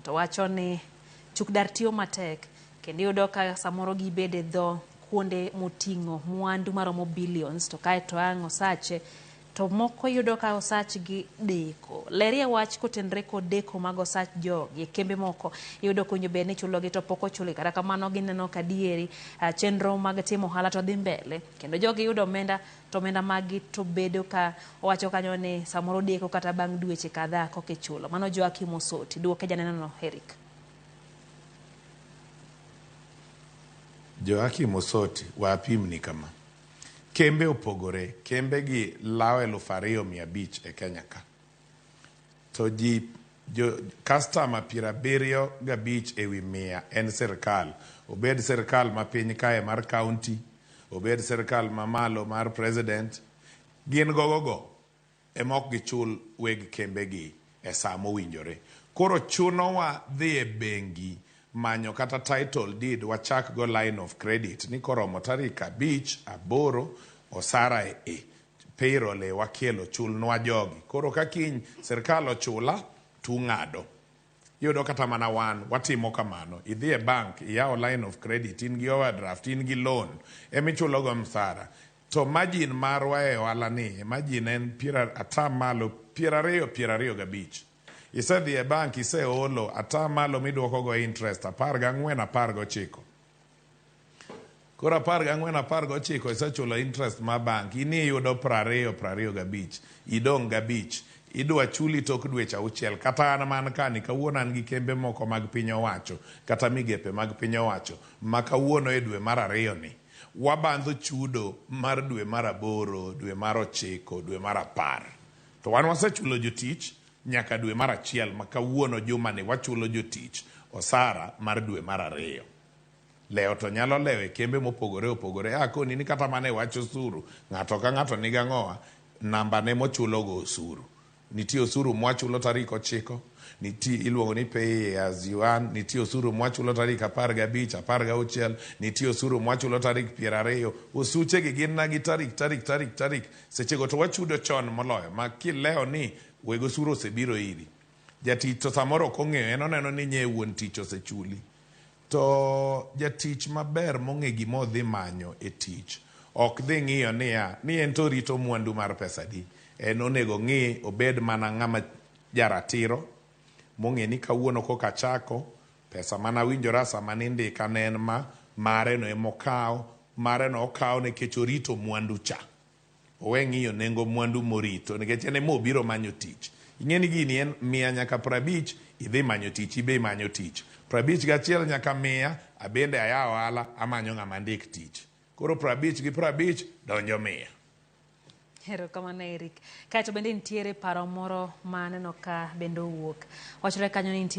to wacho ni Chuk-dar tiyo matek kendo yudo ka samoro gibede dho kuonde moting'o mwandu maromo billions to kae to ang' osache to moko yudo ka osach gi deko. Lerie wach kotenre kod deko mag osach jogi e kembe moko yudo kunyo be ni chulo gi to poko chuli kata kamano gineno ka dieri chenro mag timo ohala to dhi mbele kendo jogi yudo omenda to omenda magi to bedo ka owacho kanyo ni samoro deko kata bang' dweche kadhaa koke chulo. Mano Joakim Osoti duoke janeno no Eric. Joakim Osoti wapimni kama kembe opogore, kembe gi law 2,500 e Kenya ka. To customer 75 ewi 100 en sirkal. Obed sirkal ma piny kae mar county, obed sirkal mamalo mar president, gin gogogo emok gichul weg kembe gi e saa mowinjore. Koro chunowa dhi e bengi manyo kata title deed wachak go line of credit ni koromo tarik 5, 8 osara payroll wakielo chulnwa jogi. Koro kakiny sirkal ochula tung'ado. Yudo kata mana wan watimo kamano. Idhi e bank iyawo line of credit, in gi overdraft, in gi loan, emichulo go msara. To margin marwa e ohala ni, margin en 20-25. Isedhi e bank iseolo atamalo miduoko go interest 14, 19. Kora 14, 19 isechulo interest ma bank ini yudo 20-25 idong' 5 idwa chuli tok dweche 6 kata an man kani kawuono an gi kembe moko mag piny owacho kata migepe mag piny owacho ma kawuono e dwe mar 2 ni wabandho chudo mar dwe mar 8, dwe mar 9, dwe mar 10 to wan wasechulo jotich nyaka dwe mar 1 ma kawuono juma ni wachulo jotich osara mar dwe mar 2. Leo to nyalo lewe kembe mopogore opogore akoni ni kata mane wacho osuru ng'ato ka ng'ato niga ng'owa namba ne mochulo go osuru. Nitie osuru mwachulo tarik 9, nitie iluongo ni pay as you earn, nitie osuru mwachulo tarik 15, 16, nitie osuru mwachulo tarik 20. Osuche gi gin na gi tarik sechego to wachudo chon moloyo ma kileo ni wego osuru osebiro iri jatich to samoro kong'eyo en oneno ni nye wuon tich osechuli. To jatich maber mong'e gima odhi manyo e tich ok dhi ng'iyo ni en to rito mwandu mar pesa di. En onego ng'i obed mana ng'ama jaratiro mong'e ni kawuono koka chako pesa mana winjora sama nindika ne en mare no emokaw mare no okaw nikech orito mwandu cha. Owe ng'iyo nengo mwandu morito nikech en mobiro manyo tich. Ing'eni gini en 100 nyaka 50 idhi manyo tich ibe manyo tich 51 nyaka 100 abende aya ohala amanyo ng'ama ndik tich. Koro 50 gi 50 donjo 100. Hero kamano Eric. Kaito bende nitiere paro moro maneno ka bende owuok. Wachore kanyo ni